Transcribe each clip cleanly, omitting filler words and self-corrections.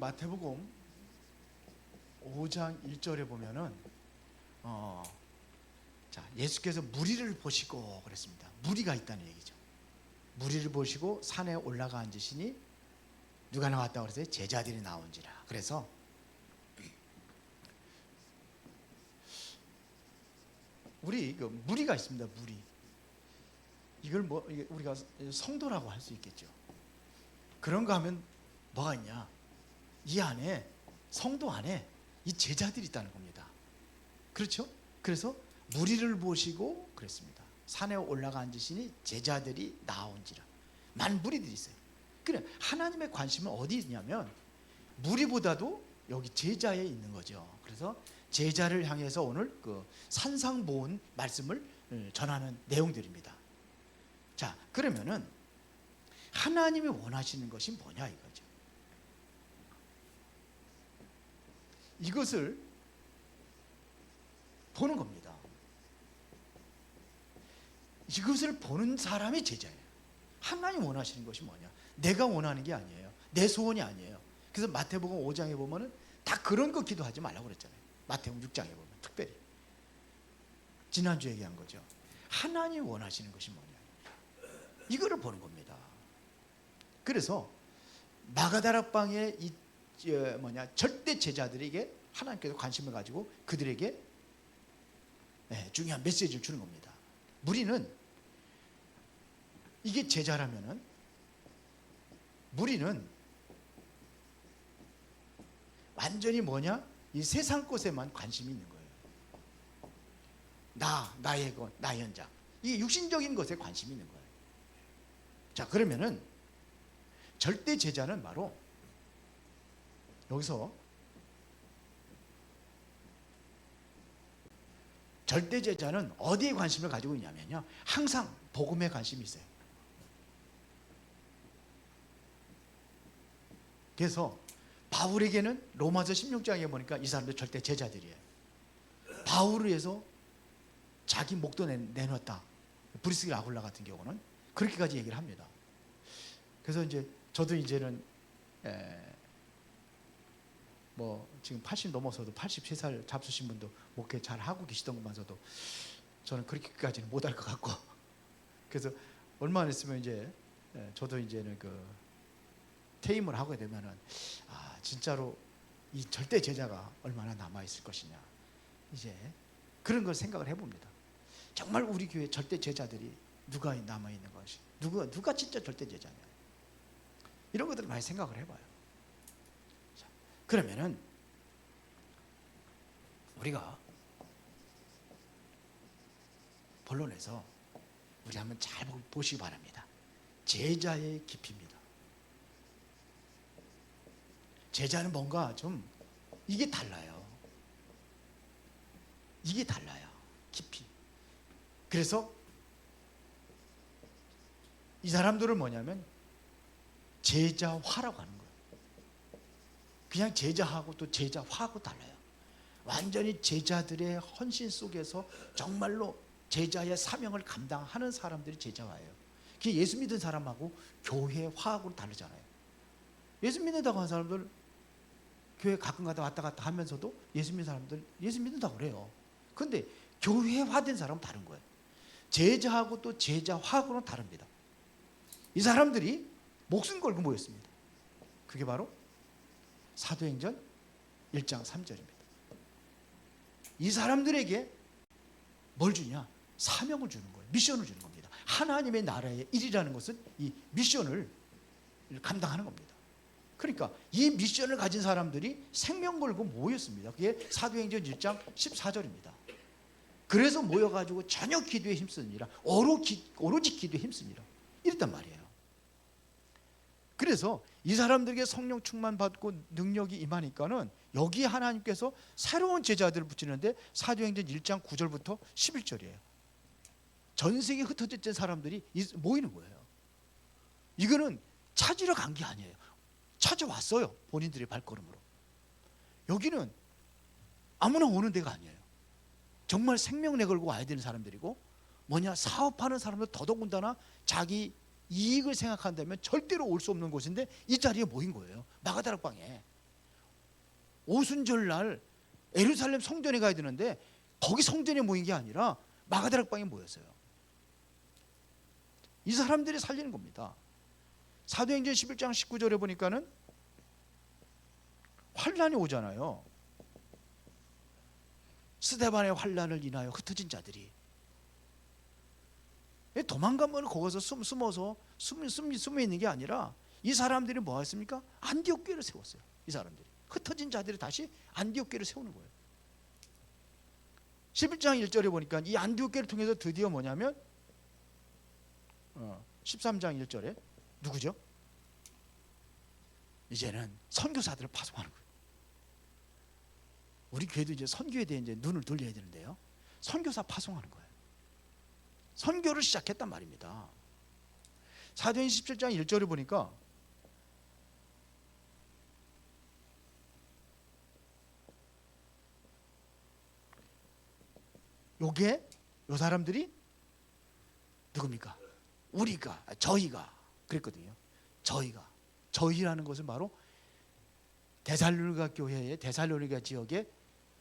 마태복음 5장 1절에 보면은 예수께서 무리를 보시고 그랬습니다. 무리가 있다는 얘기죠. 무리를 보시고 산에 올라가 앉으시니 누가 나왔다고 그랬어요? 제자들이 나온지라. 그래서 우리 무리가 있습니다. 무리. 이걸 우리가 성도라고 할 수 있겠죠. 그런가 하면 뭐가 있냐? 이 안에, 성도 안에 이 제자들이 있다는 겁니다. 그렇죠? 그래서 무리를 보시고 그랬습니다. 산에 올라가 앉으시니 제자들이 나온지라. 많은 무리들이 있어요. 그래, 하나님의 관심은 어디 있냐면 무리보다도 여기 제자에 있는 거죠. 그래서 제자를 향해서 오늘 그 산상보훈 말씀을 전하는 내용들입니다. 자, 그러면은 하나님이 원하시는 것이 뭐냐 이거죠. 이것을 보는 겁니다. 이것을 보는 사람이 제자예요. 하나님 원하시는 것이 뭐냐? 내가 원하는 게 아니에요. 내 소원이 아니에요. 그래서 마태복음 5장에 보면은 다 그런 거 기도하지 말라고 그랬잖아요. 마태복음 6장에 보면 특별히 지난주에 얘기한 거죠. 하나님 원하시는 것이 뭐냐? 이거를 보는 겁니다. 그래서 마가다락방의 절대 제자들에게 하나님께서 관심을 가지고 그들에게 중요한 메시지를 주는 겁니다. 무리는 이게 제자라면은 무리는 완전히 이 세상 것에만 관심이 있는 거예요. 나의 것, 나의 현장. 이게 육신적인 것에 관심이 있는 거예요. 자, 그러면은 절대 제자는 바로 여기서 절대 제자는 어디에 관심을 가지고 있냐면요, 항상 복음에 관심이 있어요. 그래서 바울에게는 로마서 16장에 보니까 이 사람들 절대 제자들이에요. 바울을 위해서 자기 목도 내놓았다. 브리스길 아굴라 같은 경우는 그렇게까지 얘기를 합니다. 그래서 이제 저도 이제는 지금 80 넘어서도 83살 잡수신 분도 목회 잘 하고 계시던 것만서도 저는 그렇게까지는 못할 것 같고, 그래서 얼마 안 있으면 이제 저도 이제는 퇴임을 하게 되면은 진짜로 이 절대 제자가 얼마나 남아 있을 것이냐, 이제 그런 걸 생각을 해봅니다. 정말 우리 교회 절대 제자들이 누가 남아 있는 것이, 누가 진짜 절대 제자냐, 이런 것들을 많이 생각을 해봐요. 자, 그러면은 우리가 본론에서 우리 한번 잘 보시기 바랍니다. 제자의 깊이입니다. 제자는 뭔가 좀 이게 달라요. 이게 달라요. 깊이. 그래서 이 사람들은 뭐냐면 제자화라고 하는 거예요. 그냥 제자하고 또 제자화하고 달라요. 완전히 제자들의 헌신 속에서 정말로 제자의 사명을 감당하는 사람들이 제자화예요. 그게 예수 믿은 사람하고 교회화하고는 다르잖아요. 예수 믿는다고 하는 사람들 교회 가끔 가다 왔다 갔다 하면서도 예수 믿는 사람들 예수 믿는다고 그래요. 그런데 교회화된 사람은 다른 거예요. 제자하고 또 제자화하고는 다릅니다. 이 사람들이 목숨 걸고 모였습니다. 그게 바로 사도행전 1장 3절입니다. 이 사람들에게 뭘 주냐? 사명을 주는 거예요. 미션을 주는 겁니다. 하나님의 나라의 일이라는 것은 이 미션을 감당하는 겁니다. 그러니까 이 미션을 가진 사람들이 생명 걸고 모였습니다. 그게 사도행전 1장 14절입니다. 그래서 모여가지고 전혀 기도에 힘쓰니라, 오로지 기도에 힘쓰니라, 이랬단 말이에요. 그래서 이 사람들에게 성령 충만 받고 능력이 임하니까는 여기 하나님께서 새로운 제자들을 붙이는데 사도행전 1장 9절부터 11절이에요. 전 세계에 흩어져 있던 사람들이 모이는 거예요. 이거는 찾으러 간 게 아니에요. 찾아왔어요. 본인들의 발걸음으로. 여기는 아무나 오는 데가 아니에요. 정말 생명 내걸고 와야 되는 사람들이고, 사업하는 사람들 더더군다나 자기 이익을 생각한다면 절대로 올 수 없는 곳인데 이 자리에 모인 거예요. 마가다락방에. 오순절 날 예루살렘 성전에 가야 되는데 거기 성전에 모인 게 아니라 마가다락방에 모였어요. 이 사람들이 살리는 겁니다. 사도행전 11장 19절에 보니까는 환란이 오잖아요. 스데반의 환란을 인하여 흩어진 자들이 도망가면 거기서 숨어서 숨어 있는 게 아니라 이 사람들이 뭐 했습니까? 안디옥 교회를 세웠어요. 이 사람들이 흩어진 자들이 다시 안디옥 교회를 세우는 거예요. 11장 1절에 보니까 이 안디옥 교회를 통해서 드디어 뭐냐면 13장 1절에 누구죠? 이제는 선교사들을 파송하는 거예요. 우리 교회도 이제 선교에 대해 이제 눈을 돌려야 되는데요. 선교사 파송하는 거예요. 선교를 시작했단 말입니다. 사도행전 17장 1절을 보니까 요게 요 사람들이 누굽니까? 우리가 저희가 그랬거든요. 저희라는 것은 바로 데살로니가 교회의 데살로니가 지역에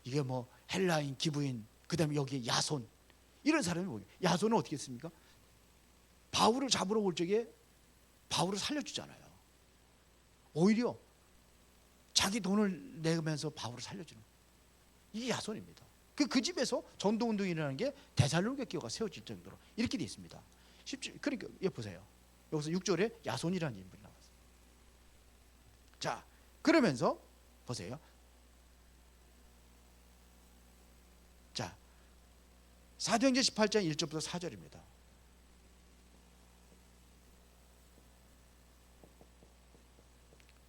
이게 뭐 헬라인, 기브인, 그다음에 여기 야손 이런 사람이 뭐예요? 야손은 어떻게 했습니까? 바울을 잡으러 올 적에 바울을 살려주잖아요. 오히려 자기 돈을 내면서 바울을 살려주는 이게 야손입니다. 그 집에서 전도운동이라는 게 데살로니가 교회가 세워질 정도로 이렇게 되어 있습니다. 그러니까 보세요. 여기서 6절에 야손이라는 인물이 나왔어요. 자, 그러면서 보세요. 자, 사도행전 18장 1절부터 4절입니다.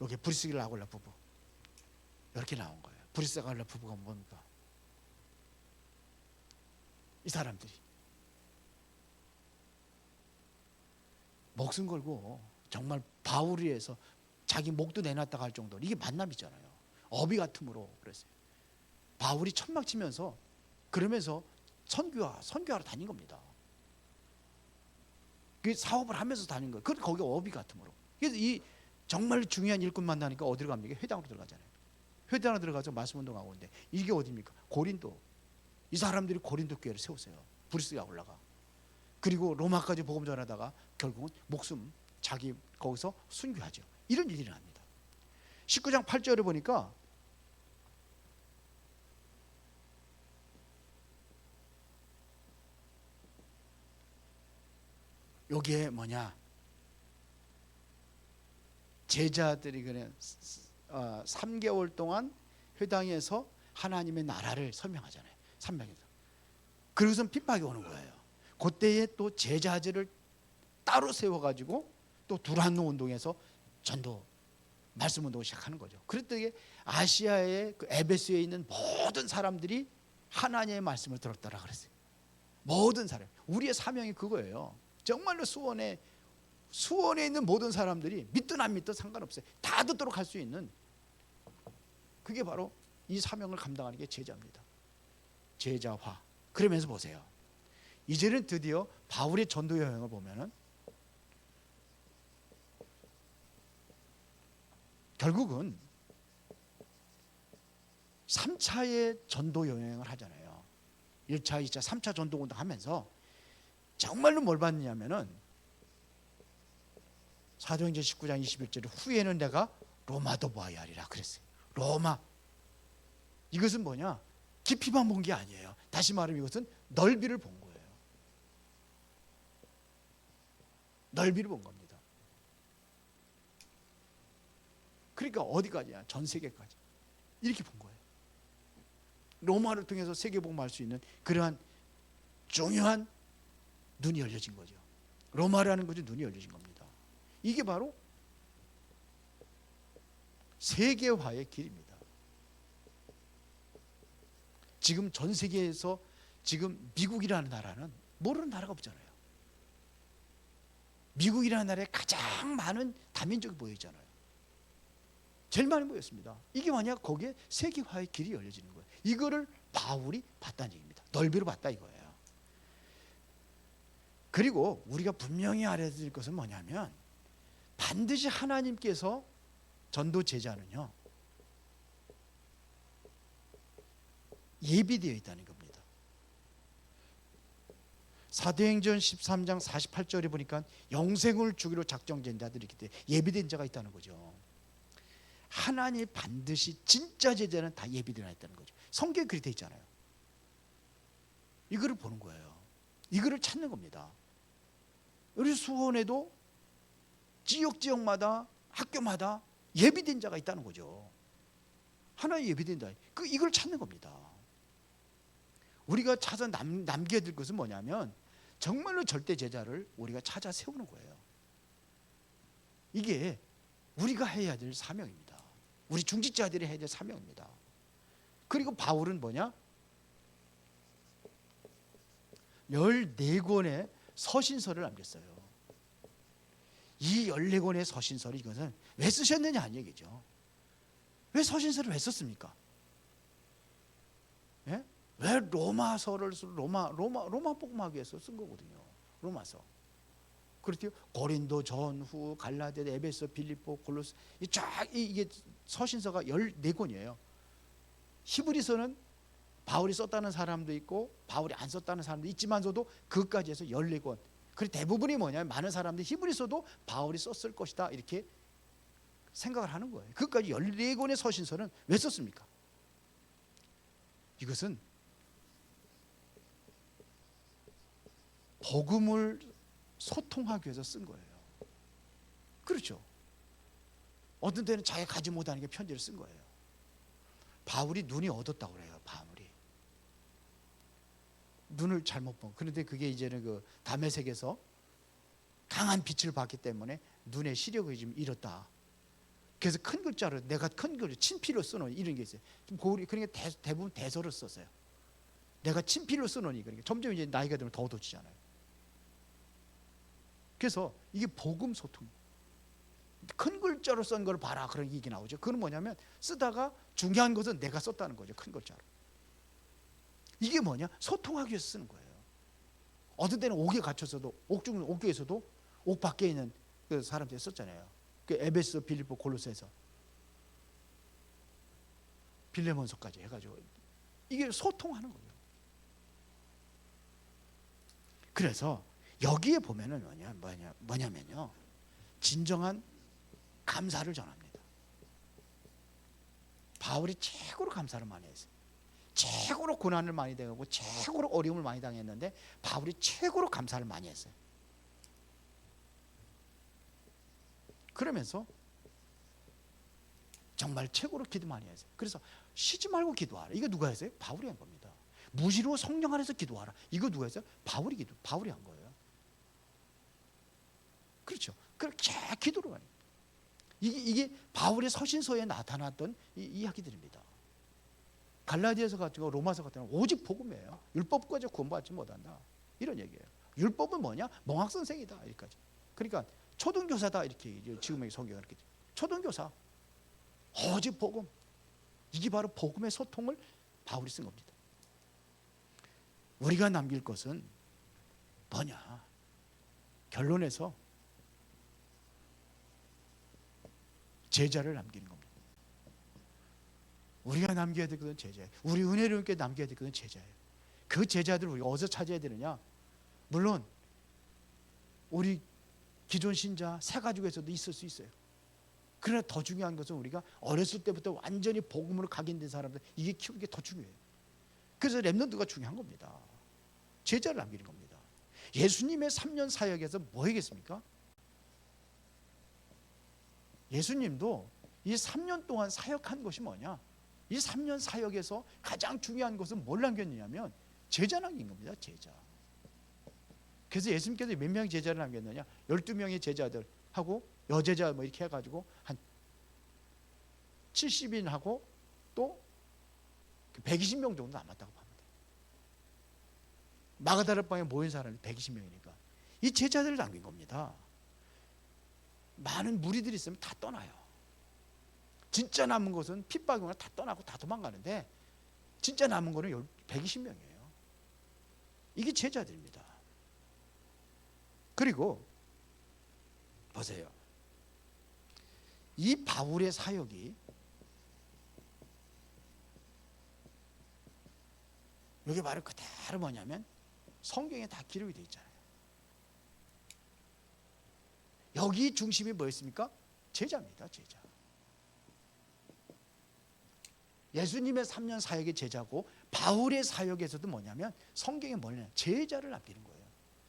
여기 브리스길라 아굴라 부부 이렇게 나온 거예요. 브리스길라 아굴라 부부가 뭡니까? 이 사람들이 목숨 걸고 정말 바울을 위해서 자기 목도 내놨다가 할 정도로 이게 만남이잖아요. 어비 같음으로 그랬어요. 바울이 천막 치면서 그러면서 선교하러 다닌 겁니다. 그 사업을 하면서 다닌 거예요. 그래서 거기 어비 같음으로. 그래서 이 정말 중요한 일꾼 만나니까 어디로 갑니까? 회당으로 들어가잖아요. 회당으로 들어가서 말씀 운동하고 있는데 이게 어디입니까? 고린도. 이 사람들이 고린도 교회를 세웠어요. 브리스가 올라가. 그리고 로마까지 복음 전하다가 결국은 목숨 자기 거기서 순교하죠. 이런 일이 일어납니다. 19장 8절에 보니까 여기에 뭐냐? 제자들이 그냥 3개월 동안 회당에서 하나님의 나라를 설명하잖아요. 300에서. 그러고선 핍박이 오는 거예요. 그때에 또 제자들을 따로 세워가지고 또 두란노 운동에서 전도 말씀 운동을 시작하는 거죠. 그랬더니 아시아의 그 에베소에 있는 모든 사람들이 하나님의 말씀을 들었다라 그랬어요. 모든 사람. 우리의 사명이 그거예요. 정말로 수원에 있는 모든 사람들이 믿든 안 믿든 상관없어요. 다 듣도록 할 수 있는 그게 바로 이 사명을 감당하는 게 제자입니다. 제자화. 그러면서 보세요. 이제는 드디어 바울의 전도 여행을 보면은 결국은 3차의 전도 여행을 하잖아요. 1차, 2차, 3차 전도 운동 하면서 정말로 뭘 받느냐면은 사도행전 19장 21절에 후에는 내가 로마도 보아야 하리라 그랬어요. 로마. 이것은 뭐냐? 깊이만 본 게 아니에요. 다시 말하면 이것은 넓이를 본 거예요. 넓이를 본 겁니다. 그러니까 어디까지야? 전 세계까지. 이렇게 본 거예요. 로마를 통해서 세계복음할 수 있는 그러한 중요한 눈이 열려진 거죠. 로마라는 것이 눈이 열려진 겁니다. 이게 바로 세계화의 길입니다. 지금 전 세계에서 지금 미국이라는 나라는 모르는 나라가 없잖아요. 미국이라는 나라에 가장 많은 다민족이 모여있잖아요. 제일 많이 모였습니다. 이게 만약 거기에 세계화의 길이 열려지는 거예요. 이거를 바울이 봤다는 얘기입니다. 넓이로 봤다 이거예요. 그리고 우리가 분명히 알아야 될 것은 뭐냐면 반드시 하나님께서 전도 제자는요 예비되어 있다는 겁니다. 사도행전 13장 48절에 보니까 영생을 주기로 작정된 자들이 있기 때문에 예비된 자가 있다는 거죠. 하나님 반드시 진짜 제자는 다 예비되어 있다는 거죠. 성경에 그렇게 되어 있잖아요. 이거를 보는 거예요. 이거를 찾는 겁니다. 우리 수원에도 지역마다 학교마다 예비된 자가 있다는 거죠. 하나의 예비된 자. 이걸 찾는 겁니다. 우리가 찾아 남겨야 될 것은 뭐냐면 정말로 절대 제자를 우리가 찾아 세우는 거예요. 이게 우리가 해야 될 사명입니다. 우리 중직자들이 해야 될 사명입니다. 그리고 바울은 뭐냐? 14권의 서신서를 남겼어요. 이 14권의 서신서를 이것은 왜 쓰셨느냐 하는 얘기죠. 왜 서신서를 왜 썼습니까? 예? 왜 로마서를 로마복음하기 위해서 쓴 거거든요. 로마서. 그렇죠. 고린도, 전후, 갈라디아, 에베소, 빌립보, 골로새 이게 서신서가 14권이에요. 히브리서는 바울이 썼다는 사람도 있고 바울이 안 썼다는 사람도 있지만서도 그것까지 해서 14권. 그리고 대부분이 뭐냐면 많은 사람들이 히브리서도 바울이 썼을 것이다 이렇게 생각을 하는 거예요. 그것까지 14권의 서신서는 왜 썼습니까? 이것은 복음을 소통하기 위해서 쓴 거예요. 그렇죠. 어떤 때는 자기가 가지 못하는 게 편지를 쓴 거예요. 바울이 눈이 어둡다고 그래요. 바울이 눈을 잘못 본. 그런데 그게 이제는 그 다메섹에서 강한 빛을 받기 때문에 눈의 시력을 좀 잃었다. 그래서 큰 글자로 내가 큰 글을 친필로 써놓은 이런 게 있어요. 그러니까 대부분 대서를 썼어요. 내가 친필로 써놓으니 그러니까 점점 이제 나이가 들면 더 어두워지잖아요. 그래서 이게 복음 소통. 큰 글자로 쓴 걸 봐라 그런 얘기 나오죠. 그건 뭐냐면 쓰다가 중요한 것은 내가 썼다는 거죠. 큰 글자로. 이게 뭐냐? 소통하기 위해서 쓰는 거예요. 어떤 때는 옥에 갇혀서도 옥중에서도 옥 밖에 있는 그 사람들이 썼잖아요. 그 에베소, 빌립보, 골로새서, 빌레몬서까지 해가지고 이게 소통하는 거예요. 그래서 여기에 보면은 뭐냐면요, 진정한 감사를 전합니다. 바울이 최고로 감사를 많이 했어요. 최고로 고난을 많이 당하고 최고로 어려움을 많이 당했는데 바울이 최고로 감사를 많이 했어요. 그러면서 정말 최고로 기도 많이 했어요. 그래서 쉬지 말고 기도하라. 이거 누가 했어요? 바울이 한 겁니다. 무시로 성령 안에서 기도하라. 이거 누가 했어요? 바울이 한 거예요. 그렇죠. 그렇게 기도를 많이. 이게 바울의 서신서에 나타났던 이야기들입니다. 갈라디아서 같은 거, 로마서 같은 거 오직 복음이에요. 율법까지 구원받지 못한다. 이런 얘기예요. 율법은 뭐냐? 멍학 선생이다. 여기까지. 그러니까 초등교사다 이렇게 지금의 성경은 이렇게 초등교사. 오직 복음. 이게 바로 복음의 소통을 바울이 쓴 겁니다. 우리가 남길 것은 뭐냐? 결론에서 제자를 남기는 겁니다. 우리가 남겨야 될 것은 제자예요. 우리 은혜를 있게 남겨야 될 것은 제자예요. 그 제자들을 우리가 어디서 찾아야 되느냐? 물론 우리 기존 신자 새 가족에서도 있을 수 있어요. 그러나 더 중요한 것은 우리가 어렸을 때부터 완전히 복음으로 각인된 사람들 이게 키우는 게 더 중요해요. 그래서 렘넌트가 중요한 겁니다. 제자를 남기는 겁니다. 예수님의 3년 사역에서 뭐 하겠습니까? 예수님도 이 3년 동안 사역한 것이 뭐냐? 이 3년 사역에서 가장 중요한 것은 뭘 남겼느냐면 제자 남긴 겁니다. 제자. 그래서 예수님께서 몇 명의 제자를 남겼느냐? 12명의 제자들하고 여제자 뭐 이렇게 해가지고 한 70인하고 또 120명 정도 남았다고 봅니다. 마가다락방에 모인 사람이 120명이니까 이 제자들을 남긴 겁니다. 많은 무리들이 있으면 다 떠나요. 진짜 남은 것은 핍박이나 다 떠나고 다 도망가는데 진짜 남은 거는 120명이에요. 이게 제자들입니다. 그리고 보세요. 이 바울의 사역이 이게 바로 그대로 뭐냐면 성경에 다 기록이 되어 있잖아요. 여기 중심이 뭐였습니까? 제자입니다. 제자. 예수님의 3년 사역의 제자고 바울의 사역에서도 뭐냐면 성경에 뭐냐면 제자를 남기는 거예요.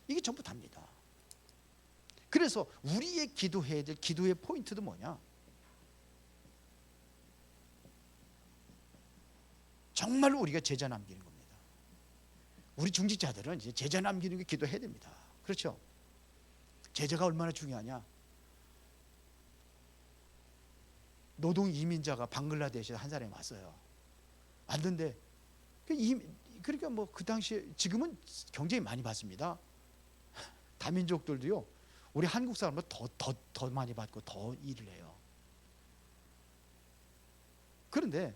이게 전부 답니다. 그래서 우리의 기도해야 될 기도의 포인트도 뭐냐? 정말로 우리가 제자 남기는 겁니다. 우리 중직자들은 이제 제자 남기는 게 기도해야 됩니다. 그렇죠? 제자가 얼마나 중요하냐? 노동 이민자가 방글라데시에 한 사람이 왔어요. 왔는데 그러니까 뭐 그 당시에 지금은 굉장히 많이 받습니다. 다민족들도요. 우리 한국 사람보다 더 많이 받고 더 일을 해요. 그런데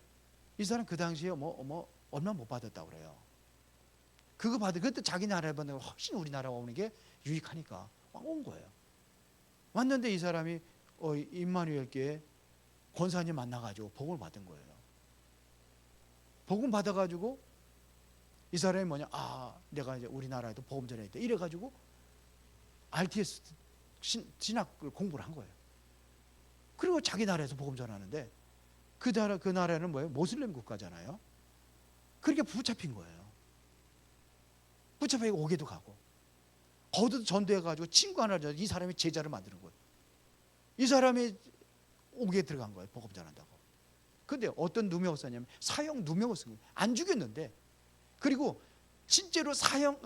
이 사람 그 당시에 얼마 못 받았다고 그래요. 그때 자기 나라에 받는 거 훨씬 우리나라가 오는 게 유익하니까 막 온 거예요. 왔는데 이 사람이 임마누엘 교회 권사님 만나가지고 복음을 받은 거예요. 복음 받아가지고 이 사람이 뭐냐? 내가 이제 우리나라에도 복음 전해야 돼. 이래가지고 RTS 신학을 공부를 한 거예요. 그리고 자기 나라에서 복음 전하는데 그 나라는 뭐예요? 모슬렘 국가잖아요. 그러니까 붙잡힌 거예요. 붙잡히고 오게도 가고 거기도 전도해가지고 친구 하나 이 사람이 제자를 만드는 거예요. 이 사람이 옥에 들어간 거예요. 복음 전한다고. 근데 어떤 누명을 썼냐면 사형 누명을 쓴 거예요. 안 죽였는데 그리고 실제로 사형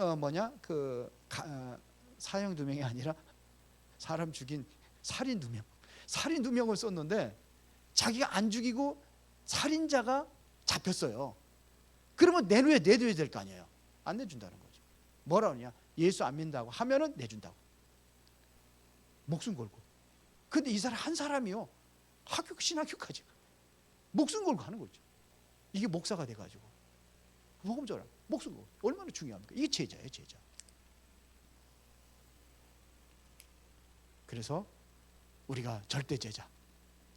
사형 누명이 아니라 사람 죽인 살인 누명을 썼는데 자기가 안 죽이고 살인자가 잡혔어요. 그러면 내둬야 될 거 아니에요. 안 내준다는 거죠. 뭐라 그러냐? 예수 안 믿는다고 하면은 내준다고. 목숨 걸고. 근데 이 사람 한 사람이요. 신학교까지 목숨 걸고 하는 거죠. 이게 목사가 돼가지고 복음 전하 목숨 걸고 얼마나 중요합니까? 이게 제자예요, 제자. 그래서 우리가 절대 제자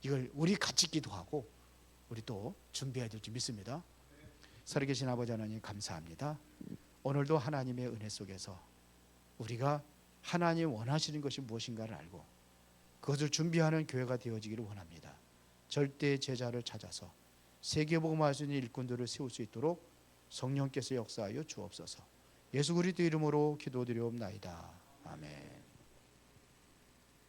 이걸 우리 같이 기도하고 우리 또 준비해야 될 줄 믿습니다. 살아계신 아버지 하나님 감사합니다. 오늘도 하나님의 은혜 속에서 우리가 하나님 원하시는 것이 무엇인가를 알고 그것을 준비하는 교회가 되어지기를 원합니다. 절대 제자를 찾아서 세계복음할 수 있는 일꾼들을 세울 수 있도록 성령께서 역사하여 주옵소서. 예수 그리스도 이름으로 기도드리옵나이다. 아멘.